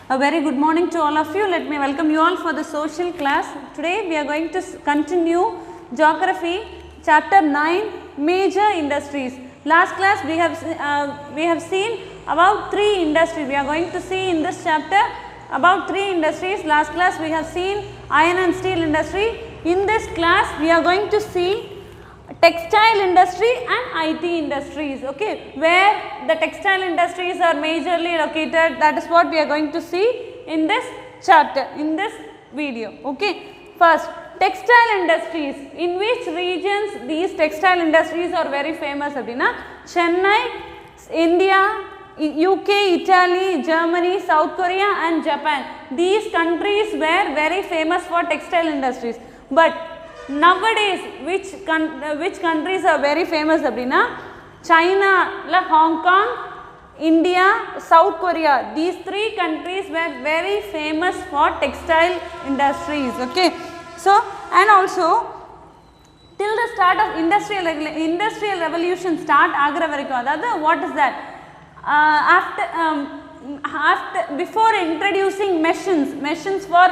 A very good morning to all of you. Let me welcome you all for the social class. Today we are going to continue geography chapter 9 major industries. Last class we have seen about 3 industries. We are going to see in this chapter about 3 industries. Last class we have seen iron and steel industry. In this class we are going to see textile industry and IT industries, okay, where the textile industries are majorly located. That is what we are going to see in this chapter, in this video, okay. First, textile industries. In which regions these textile industries are very famous? Abdina, Chennai, India, UK, Italy, Germany, South Korea and Japan. These countries were very famous for textile industries. But nowadays which countries are very famous abdina? China, Hong Kong, India, South Korea. These 3 countries were very famous for textile industries, okay. So, and also till the start of industrial revolution start agara varaikum, what is that? Before introducing machines for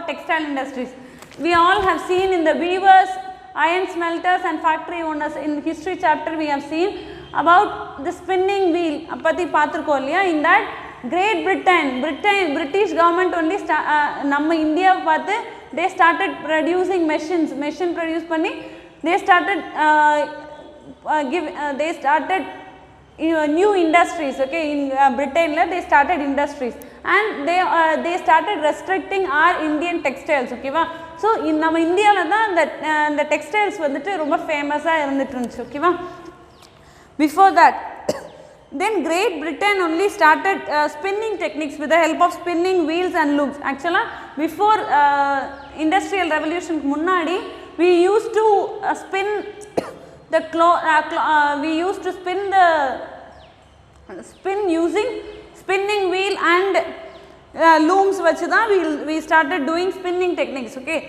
textile industries, we all have seen in the weavers, iron smelters and factory owners. In history chapter we have seen about the spinning wheel. In that Great British government only India they started producing machine produce panni, they started new industries, okay. In Britain they started industries and they started restricting our Indian textiles, okay va. So in நம்ம இந்தியால தான் the textiles வந்துட்டு ரொம்ப ஃபேமஸா இருந்துட்டு இருந்துச்சு, okay va. Before that then Great Britain only started spinning techniques with the help of spinning wheels and looms. Actually before industrial revolution முன்னாடி we used to spin the spin using spinning wheel and looms vachudha we started doing spinning techniques, okay.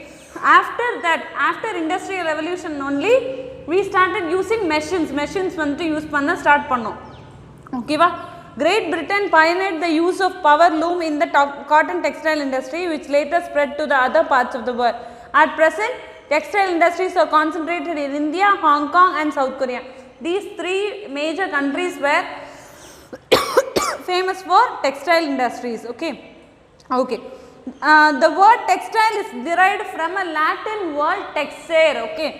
After industrial revolution only we started using machines vandu use panna start pannom, okay va. Great Britain pioneered the use of power loom in the cotton textile industry, which later spread to the other parts of the world. At present textile industries are concentrated in India, Hong Kong and South Korea. These 3 major countries were famous for textile industries, okay. The word textile is derived from a Latin word texere, okay.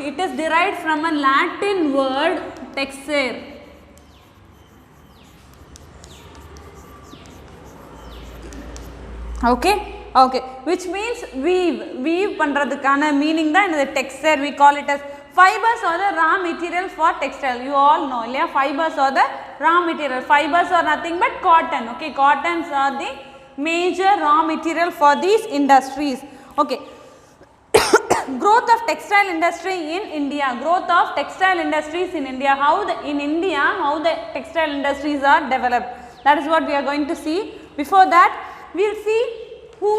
It is derived from a Latin word texere. Okay, which means weave பண்றதுக்கான meaning தான் இந்த textile. We call it as fibers or the raw material for textile. You all know, yeah, fibers or the raw material. Fibers are nothing but cotton, okay. Cottons are the major raw material for these industries, okay. Growth of textile industry in India. Growth of textile industries in India. How the textile industries are developed. That is what we are going to see. Before that we will see who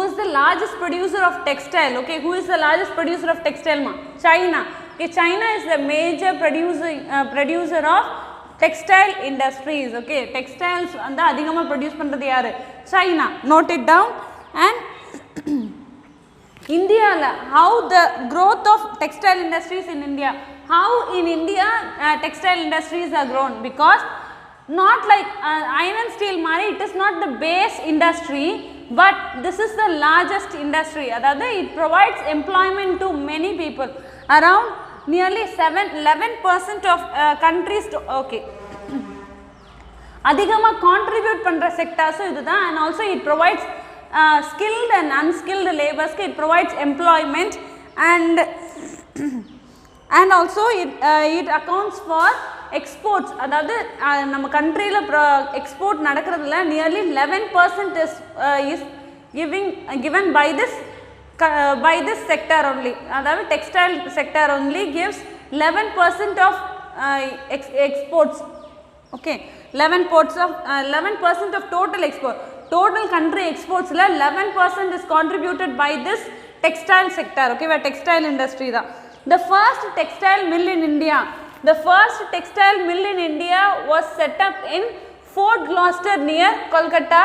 is the largest producer of textile, okay. Who is the largest producer of textile ma? China, okay. China is the major producer of textile industries, okay. Textiles and adhigama produce பண்றது யாரு? China. Note it down. And India, how the growth of textile industries in India, how in India textile industries are grown, because not like iron and steel mari, it is not the base industry, but this is the largest industry. Adhaadu it provides employment to many people, around nearly 11% of countries to, okay. அதிகமா contribute பண்ற sectors இதுதான். And also it provides skilled and unskilled laborers, it provides employment and also it accounts for exports. அதாவது நம்ம countryல export நடக்கிறதுல nearly 11% is given by this sector only. அதாவது textile sector only gives 11% of exports, okay. 11% of total export. Total country exports la 11% is contributed by this textile sector, okay, where textile industry da. The first textile mill in India The first textile mill in India was set up in Fort Gloucester near Kolkata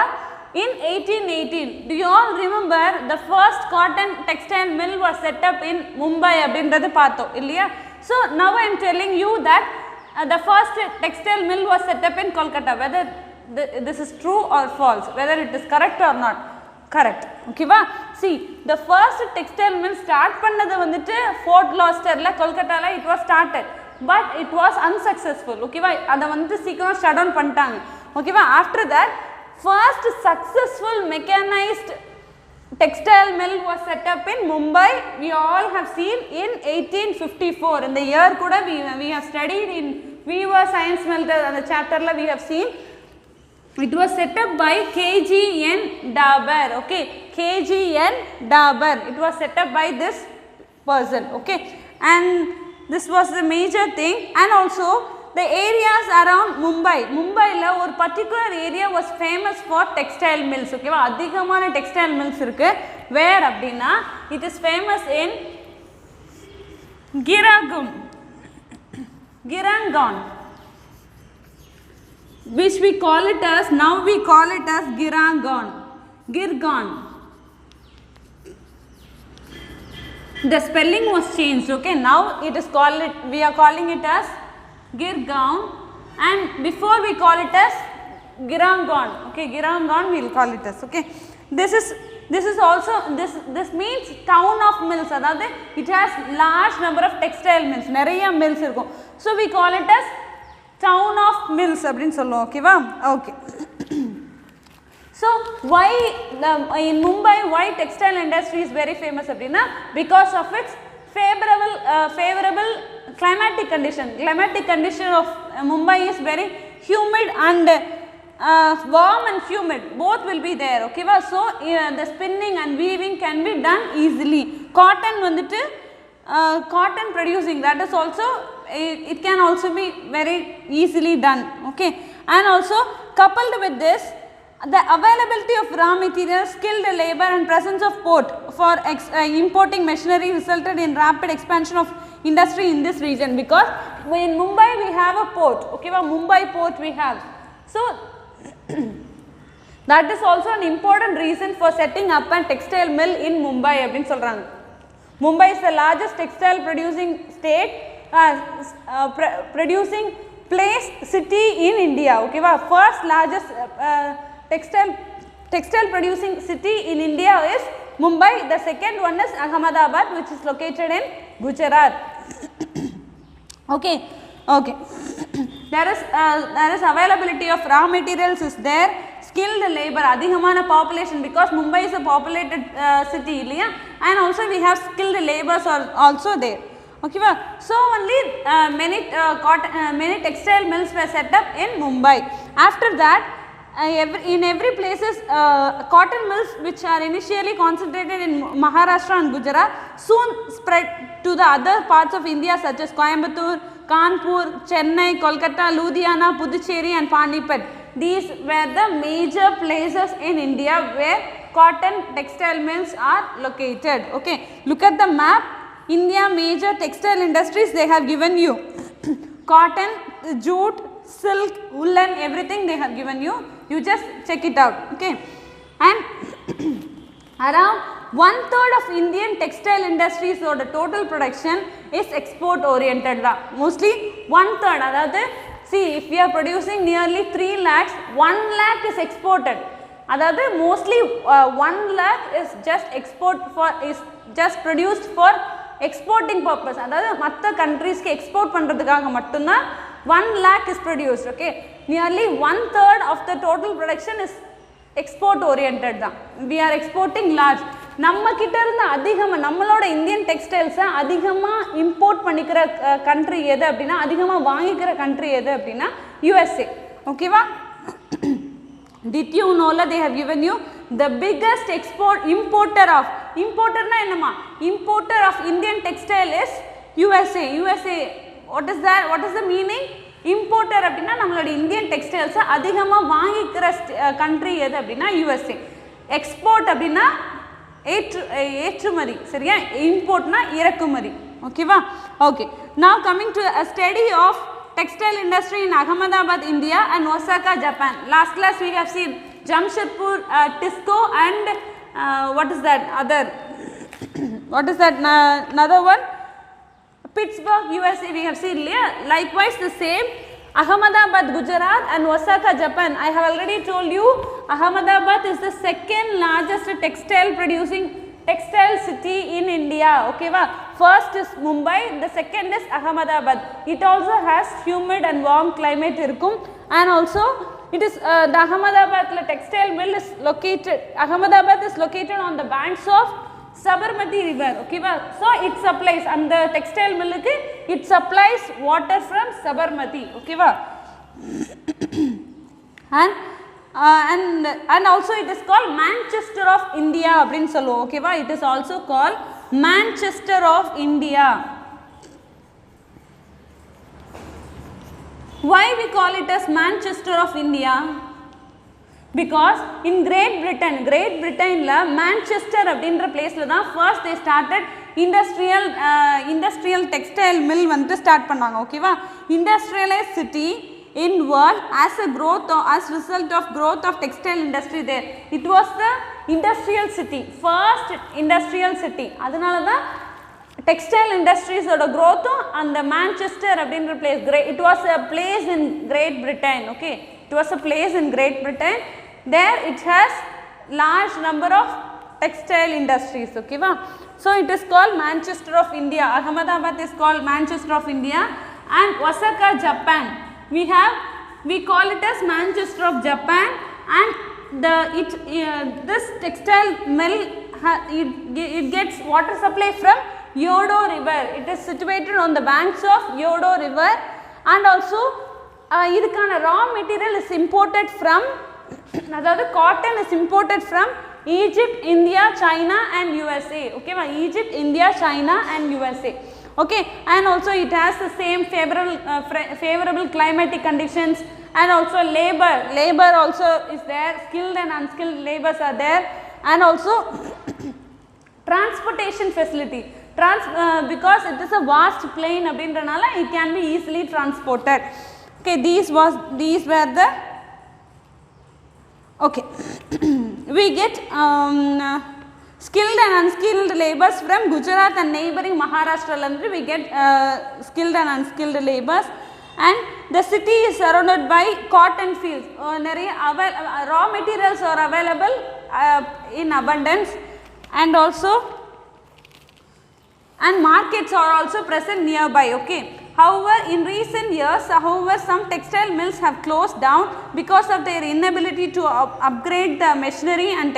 in 1818. Do you all remember the first cotton textile mill was set up in Mumbai அப்படின்றது பார்த்தோம் இல்லையா? So now I am telling you that the first textile mill was set up in Kolkata. Whether this is true or false, whether it is correct or not. Correct. Okay va? See, the first textile mill start பண்ணது வந்துட்டு Fort Gloucesterல Kolkataல it was started, but it was unsuccessful. Okay va? அத வந்து சீக்கிரம் shut down பண்ணிட்டாங்க. Okay va? After that, first successful mechanized textile mill was set up in Mumbai. We all have seen in 1854. In the year kuda we have studied in Weaver Science Mill and the chapter la we have seen. It was set up by KGN Dabur. Okay, KGN Dabur. It was set up by this person. Okay, and this was the major thing. And also the areas around Mumbai. Mumbai la or particular area was famous for textile mills. Okay, va adhigamana textile mills irukku. Where abdina? It is famous in Girangon, which we call it as, now we call it as Girgaon. The spelling was changed. Okay, now it is called it, we are calling it as Girgaon, and before we call it as Girangon. Okay, Girangon we will call it as. Okay, this is also this means town of mills. Adhaadu it has large number of textile mills, nariya mills irukum, so we call it as town of mills அப்படினு சொல்லுவோம். ஓகேவா? Okay. So why in Mumbai why textile industry is very famous அப்படினா because of its favorable climatic condition of Mumbai is very humid and warm and humid, both will be there. Okay va? So the spinning and weaving can be done easily. Cotton vanditu cotton producing, that is also it can also be very easily done. Okay, and also coupled with this, the availability of raw materials, skilled labor and presence of port for importing machinery resulted in rapid expansion of industry in this region, because in Mumbai we have a port. Okay, Mumbai port we have, so that is also an important reason for setting up a textile mill in Mumbai அப்படினு சொல்றாங்க. Mumbai is the largest textile producing state, producing place city in India. Okay va? First largest textile producing city in India is Mumbai. The second one is Ahmedabad, which is located in Gujarat. Okay, okay. There is availability of raw materials is there, skilled labor, adhigamana population, because Mumbai is a populated city இல்லையா, and also we have skilled laborers are also there. Okay va? So only many textile mills were set up in Mumbai. After that, in every places cotton mills which are initially concentrated in Maharashtra and Gujarat soon spread to the other parts of India such as Coimbatore, Kanpur, Chennai, Kolkata, Ludhiana, Puducherry and Panipat. These were the major places in India where cotton textile mills are located. Okay, look at the map. India major textile industries they have given you. Cotton, jute, silk, woolen, everything they have given you. You just check it out. Okay, and around 1/3 of Indian textile industries or the total production is export oriented. Mostly 1/3. Adhaadu see, if we are producing nearly 3 lakhs, 1 lakh is exported. Adhaadu mostly 1 lakh is just produced for exporting purpose. Adhaadu matta countries ku export pandradhukaga mattumda 1 lakh is produced. Okay, nearly 1/3 of the total production is export oriented da. We are exporting large. நம்ம கிட்ட இருந்த அதிகமா நம்மளோட Indian டெக்ஸ்டைல்ஸை அதிகமாக import பண்ணிக்கிற country எது அப்படின்னா, அதிகமாக வாங்கிக்கிற கண்ட்ரி எது அப்படின்னா USA. ஓகேவா? Did you know that they have given you the biggest importerனா என்னமா, importer of Indian textile is USA. What is that? What is the meaning? Importer அப்படின்னா நம்மளோட இந்தியன் டெக்ஸ்டைல்ஸை அதிகமாக வாங்கிக்கிற கண்ட்ரி எது அப்படின்னா USA. எக்ஸ்போர்ட் அப்படின்னா ஏற்றுமதி, சரியா? இம்போர்ட்னா இறக்குமதி. Okay va? Okay. Now coming to a study of textile industry in Ahmedabad, India and Osaka, Japan. Last class we have seen Jamshedpur, Tisco and what is that other what is that another one, Pittsburgh, USA we have seen here. Likewise the same Ahmedabad, Gujarat and Osaka, Japan. I have already told you Ahmedabad is the second largest textile city in India. Okay va? First is Mumbai, the second is Ahmedabad. It also has humid and warm climate irukkum, and also it is the Ahmedabad textile mill is located, Ahmedabad is located on the banks of Sabarmati river. Okay va? So it supplies, and the textile mill it supplies water from Sabarmati. Okay va? And also it is called Manchester of India அப்படினு சொல்லுவோம். Okay va? It is also called Manchester of India. Why we call it as Manchester of India? Because in Great Britain la Manchester அப்படின்ற பிளேஸ்ல தான் first they started industrial textile mill வந்து start பண்ணாங்க. ஓகேவா? Industrialized city in world as result of growth of textile industry there. It was the industrial city, first industrial city. அதனால தான் textile industries oda growth and the Manchester அப்படின்ற place, it was a place in Great Britain. Okay, it was a place in Great Britain. There it has large number of textile industries. Okay va? So it is called Manchester of India. Ahmedabad is called Manchester of India. And Osaka, Japan, we call it as Manchester of Japan. And this textile mill it gets water supply from Yodo river. It is situated on the banks of Yodo river, and also idukana raw material is imported from, அதாவது cotton is imported from Egypt, India, China and USA. Okay va? Egypt, India, China and USA. Okay, and also it has the same favorable climatic conditions, and also labor also is there, skilled and unskilled labors are there, and also transportation facility, because it is a vast plain அப்படின்றனால it can be easily transported. Okay, these were the okay. We get skilled and unskilled labors from Gujarat and neighboring Maharashtra. We get skilled and unskilled labors, and the city is surrounded by cotton fields. Raw materials are available in abundance, and also markets are also present nearby. Okay. However, in recent years, some textile mills have closed down because of their inability to upgrade the machinery and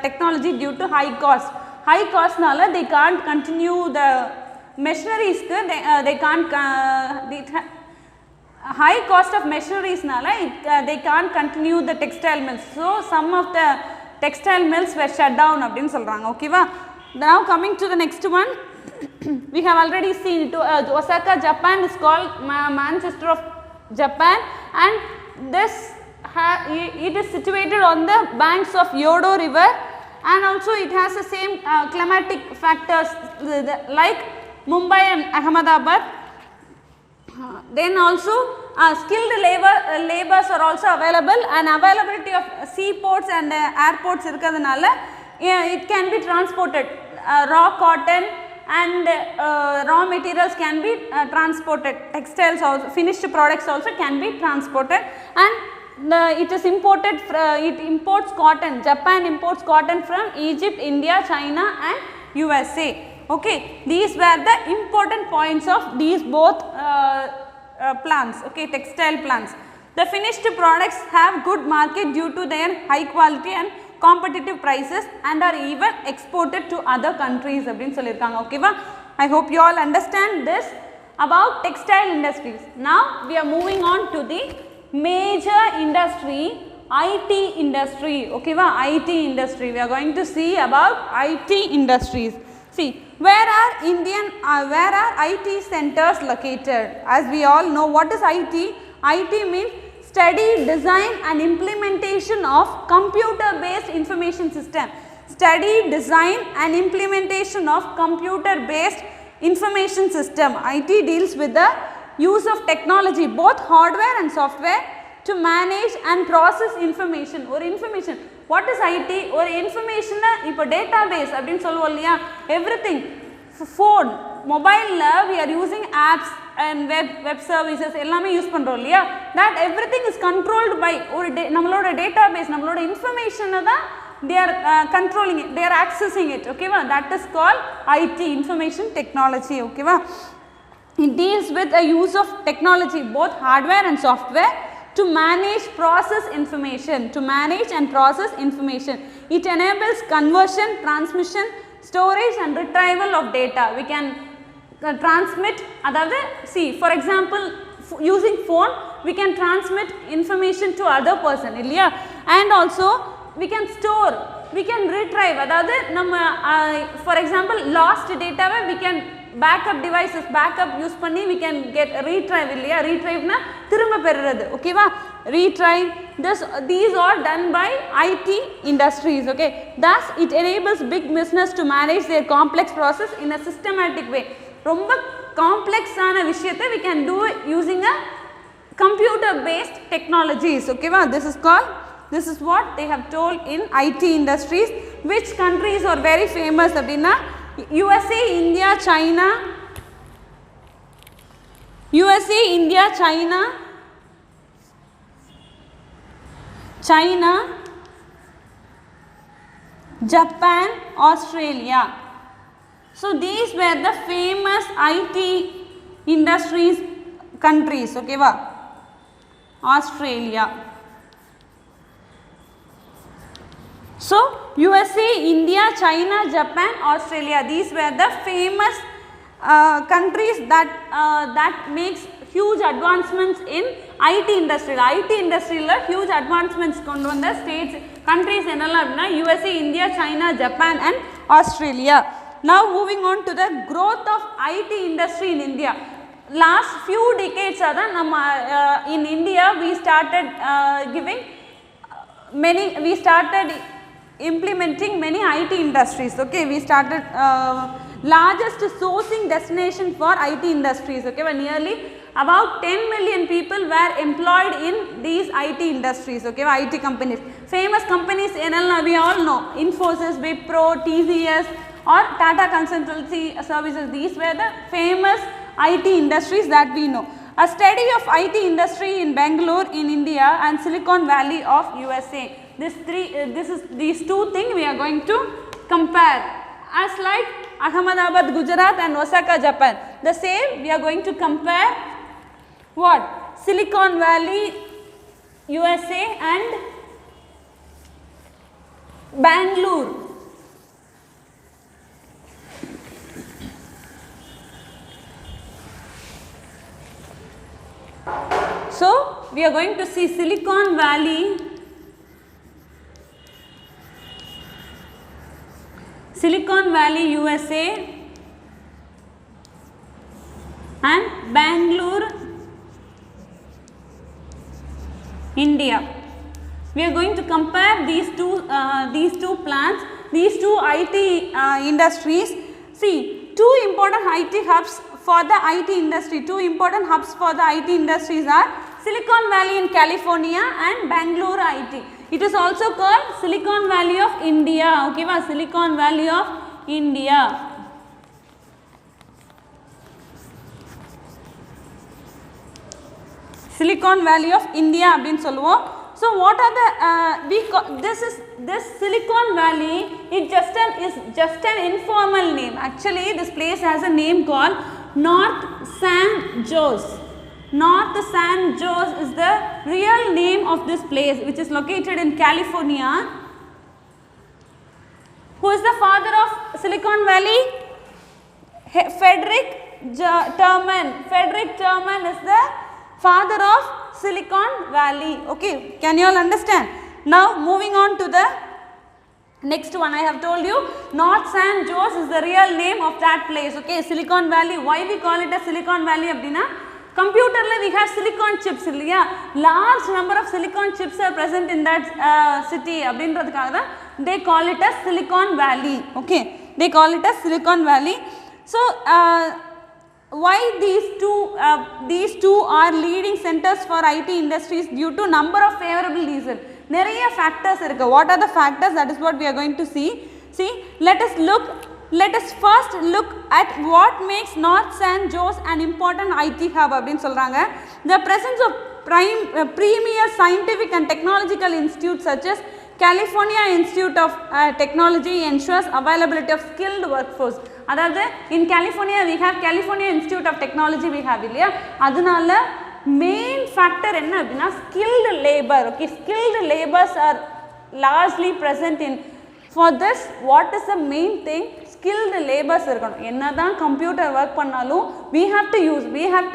technology due to high cost. High cost nala they can't continue the machineries. They can't. High cost of machineries nala they can't continue the textile mills. So some of the textile mills were shut down. அப்படினு சொல்றாங்க. Okay va? Now coming to the next one. We have already seen it. Osaka, Japan is called Manchester of Japan, and it is situated on the banks of Yodo river, and also it has the same climatic factors like Mumbai and Ahmedabad. Then also skilled labors are also available, and availability of seaports and airports irukadanaala it can be transported. Raw cotton and raw materials can be transported. Textiles also, finished products also can be transported, and it is imported. It imports cotton. Japan imports cotton from Egypt, India, China and USA. Okay, these were the important points of these both plants. Okay, textile plants. The finished products have good market due to their high quality and competitive prices, and are even exported to other countries அப்படினு சொல்லிருக்காங்க. ஓகேவா? I hope you all understand this about textile industries. Now we are moving on to the major industry, IT industry. ஓகேவா? IT industry. We are going to see about IT industries. See, where are IT centers located? As we all know, what is IT? IT means study, design and implementation of computer based information system. Study, design and implementation of computer based information system. IT deals with the use of technology, both hardware and software, to manage and process information. Or information, what is IT? Or information ipo database appdin solluvom illaya, everything. Phone, mobile we are using apps and web services ellame use pandrom illaya, that everything is controlled by or nammaloda database, nammaloda information da they are controlling it, they are accessing it, okay va, that is called IT, information technology, okay va. It deals with the use of technology, both hardware and software, to manage process information, to manage and process information. It enables conversion, transmission, storage and retrieval of data. We can transmit, see for example using phone we can transmit information to other person, and also we can store, we can retrieve, for example lost data we can backup devices, backup use panni we can get retrieve, retrieve na thirumba perradhu, okay va, retrieve. These are done by IT industries, okay. Thus it enables big business to manage their complex process in a systematic way. Romba complex ana vishayatha we can do it using a computer based technologies, okay va. This is called, this is what they have told in IT industries. Which countries are very famous abdina? USA, India, China, USA, India, China, Japan, Australia. So these were the famous IT industries countries, okay va. Australia. So USA, India, China, Japan, Australia, these were the famous countries that makes huge advancements in IT industry. IT industry la huge advancements kondu vanda states, countries enalla appadina USA, India, China, Japan and Australia. Now moving on to the growth of IT industry in India. Last few decades in India we started implementing many IT industries, okay. We started largest sourcing destination for IT industries, okay. But nearly about 10 million people were employed in these IT industries, okay, IT companies. Famous companies we all know, Infosys, Wipro, TCS or Tata Consultancy Services. These were the famous IT industries that we know. A study of IT industry in Bangalore in India and Silicon Valley of USA. These two things we are going to compare. As like Ahmedabad, Gujarat and Osaka, Japan. The same we are going to compare what? Silicon Valley, USA and Bangalore. So we are going to see Silicon Valley, USA and Bangalore, India. We are going to compare these two plants, these two IT industries. See, two important IT hubs for the IT industry. Two important hubs for the IT industries are Silicon Valley in California and Bangalore IT. It is also called Silicon Valley of India, okay, Silicon Valley of India. Silicon Valley of India abdin solluvom. So what are the this Silicon Valley is just an informal name. Actually this place has a name called North San Jose. North San Jose is the real name of this place, which is located in California. Who is the father of Silicon Valley? Frederick Terman. Frederick Terman is the father of Silicon Valley, okay. Can you all understand? Now moving on to the next one. I have told you North San Jose is the real name of that place, okay. Silicon Valley, why we call it as Silicon Valley abdina? Computer we have silicon chips, large number of silicon chips are present in that city, they call it as Silicon Valley, okay. They call it as Silicon Valley. So, why these two are leading centers for IT industries due to number of favorable reasons. Neriya factors irukku. What are the factors? That is what we are going to see. See, let us first look at what makes North San Jose an important IT hub அப்படினு சொல்றாங்க. The presence of premier scientific and technological institutes such as California Institute of Technology ensures availability of skilled workforce. அதாவது in California we have California Institute of Technology we have இல்லையா, அதனால main factor என்ன அப்படின்னா skilled labor. Okay, skilled labors are largely present in. For this, what is the main thing? Skilled labors இருக்கணும். என்னதான் computer work பண்ணாலும் we have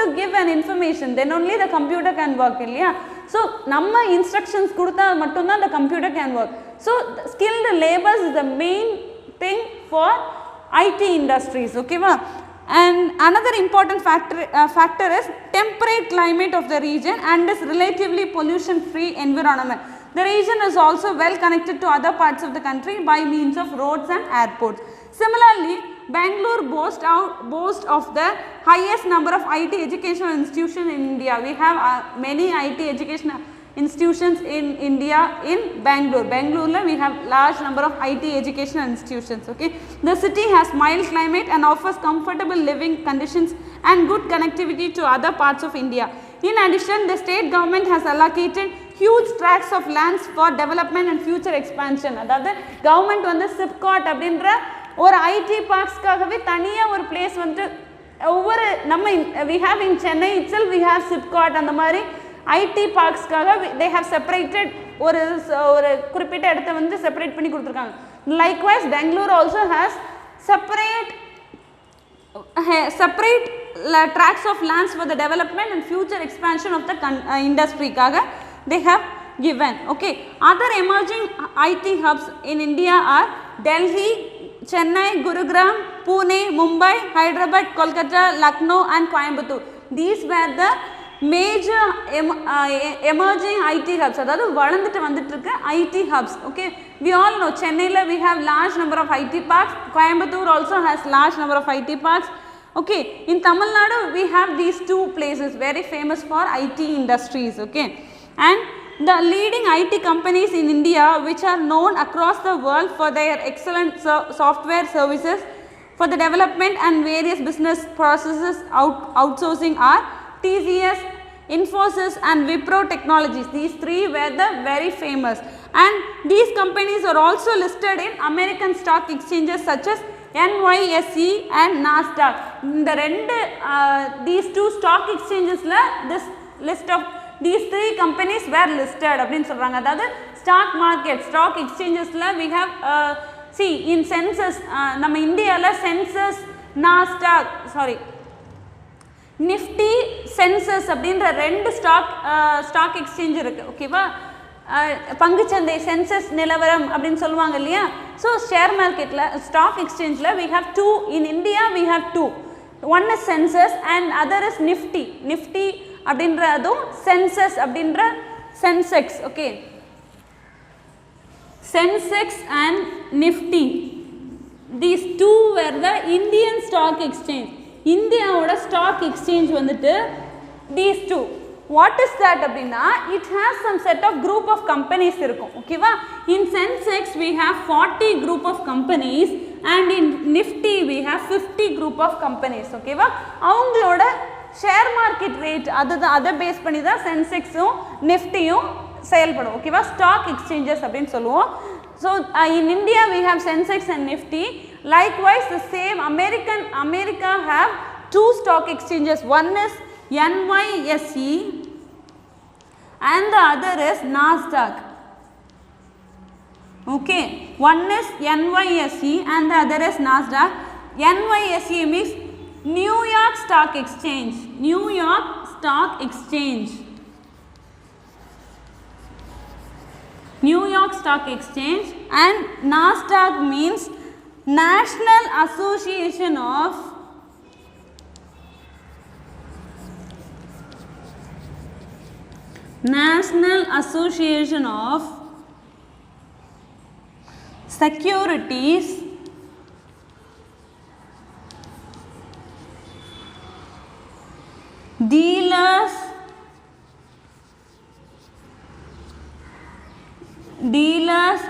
to give an information, then only the computer can work இல்லையா. So நம்ம instructions கொடுத்தா மட்டும்தான் the computer can work. So skilled labors is the main thing for IT industries. Okay va? And another important factor is temperate climate of the region and is relatively pollution free environment. The region is also well connected to other parts of the country by means of roads and airports. Similarly, Bangalore boasts of the highest number of IT educational institutions in India. We have many IT educational institutions in India in Bangalore. Bangalore we have large number of IT educational institutions. Okay, the city has mild climate and offers comfortable living conditions and good connectivity to other parts of India. In addition, the state government has allocated huge tracts of lands for development and future expansion. அதாவது government வந்து SIPCOT அப்படின்ற ஒரு IT parksக்காகவே தனியா ஒரு place வந்து ஒவ்வொரு நம்ம we have in Chennai itself we have SIPCOT, அந்த மாதிரி IT parksக்காக they have separated ஒரு குறிப்பிட்ட இடத்தை வந்து செப்பரேட் பண்ணி கொடுத்துருக்காங்க. Likewise, Bangalore also has separate tracts of lands for the development and future expansion of the industry kaga they have given. Okay, other emerging IT hubs in India are Delhi, Chennai, Gurugram, Pune, Mumbai, Hyderabad, Kolkata, Lucknow and Coimbatore. These were the major emerging IT hubs, அதாவது வளர்ந்துட்டு வந்துட்டு இருக்க IT hubs. Okay, we all know Chennai we have large number of IT parks, Coimbatore also has large number of IT parks. Okay, in Tamil Nadu we have these two places very famous for IT industries. Okay, and the leading IT companies in India which are known across the world for their excellent software services for the development and various business processes outsourcing are TCS, Infosys and Wipro Technologies. These three were the very famous, and these companies are also listed in American stock exchanges such as NYSE and NASDAQ. இந்த ரெண்டு these two stock exchanges this list of these three companies were listed அப்படினு சொல்றாங்க. அதாவது stock market, stock exchanges we have see in census நம்ம இந்தியால census, NASDAQ, sorry, Nifty, Census அப்படின்ற ரெண்டு stock exchange இருக்கு. ஓகேவா, பங்குச்சந்தை சென்சஸ் நிலவரம் அப்படின்னு சொல்லுவாங்க இல்லையா. ஸோ ஷேர் மார்க்கெட்டில் ஸ்டாக் எக்ஸ்சேஞ்சில் we have two, in India we have two, one is census and other is Nifty. Nifty அப்படின்றதும் census அப்படின்ற Sensex. Okay, Sensex and Nifty, these two were the Indian stock exchange. இந்தியாவோட stock exchange வந்துட்டு these two. What is that அப்படின்னா, it has some set of group of companies இருக்கும். ஓகேவா, in Sensex we have 40 group of companies and in Nifty we have 50 group of companies. ஓகேவா, அவங்களோட share market rate அதை base பண்ணி தான் சென்செக்ஸும் நிஃப்டியும் செயல்படும். ஓகேவா, ஸ்டாக் எக்ஸ்சேஞ்சஸ் அப்படின்னு சொல்லுவோம். So in India we have Sensex and Nifty. Likewise, the same America have two stock exchanges. One is NYSE and the other is NASDAQ. Okay, one is NYSE and the other is NASDAQ. NYSE means New York Stock Exchange. New York Stock Exchange. New York Stock Exchange. And NASDAQ means National Association of Securities dealers,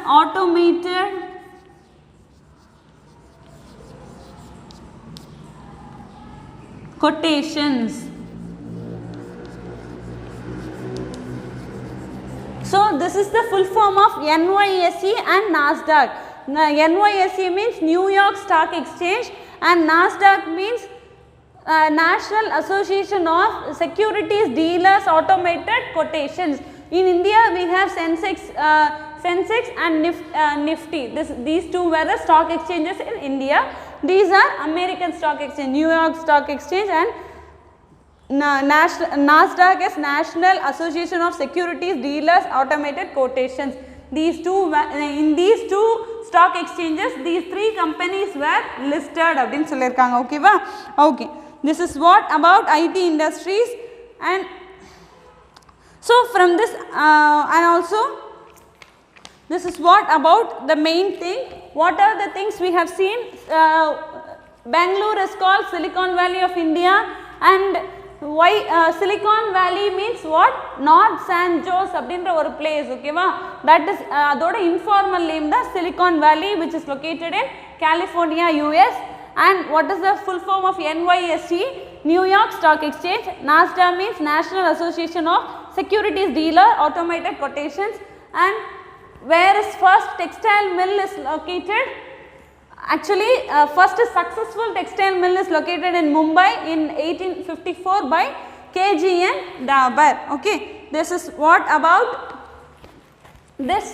automated quotations. So this is the full form of NYSE and NASDAQ. NYSE means New York Stock Exchange and NASDAQ means National Association of Securities Dealers Automated Quotations. In India we have Sensex and Nifty. These two were the stock exchanges in India. These are American Stock Exchange, New York Stock Exchange and NASDAQ is National Association of Securities Dealers Automated Quotations. These two, in these two stock exchanges, these three companies were listed. Okay. This is what about IT industries, and so from this and also this is what about the main thing. What are the things we have seen? Bangalore is called Silicon Valley of India, and why Silicon Valley means what? North San Jose அப்படின்ற ஒரு place, okay va? That is அதோட informal name the Silicon Valley, which is located in California, US. And what is the full form of NYSE? New York Stock Exchange. NASDAQ means National Association of Securities Dealer Automated Quotations. And where is first textile mill is located? Actually, first successful textile mill is located in Mumbai in 1854 by KGN Dabur. Okay, this is what about this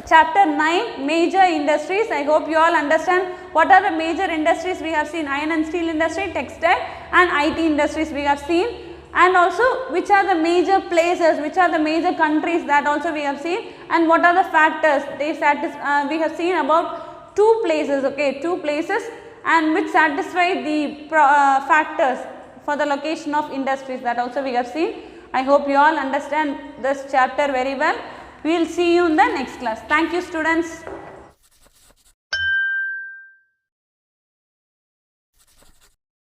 chapter 9, major industries. I hope you all understand what are the major industries we have seen. Iron and steel industry, textile and IT industries we have seen, and also which are the major places, which are the major countries, that also we have seen, and what are the factors they we have seen about 2 places, okay, 2 places, and which satisfy the factors for the location of industries, that also we have seen. I hope you all understand this chapter very well. We will see you in the next class. Thank you, students.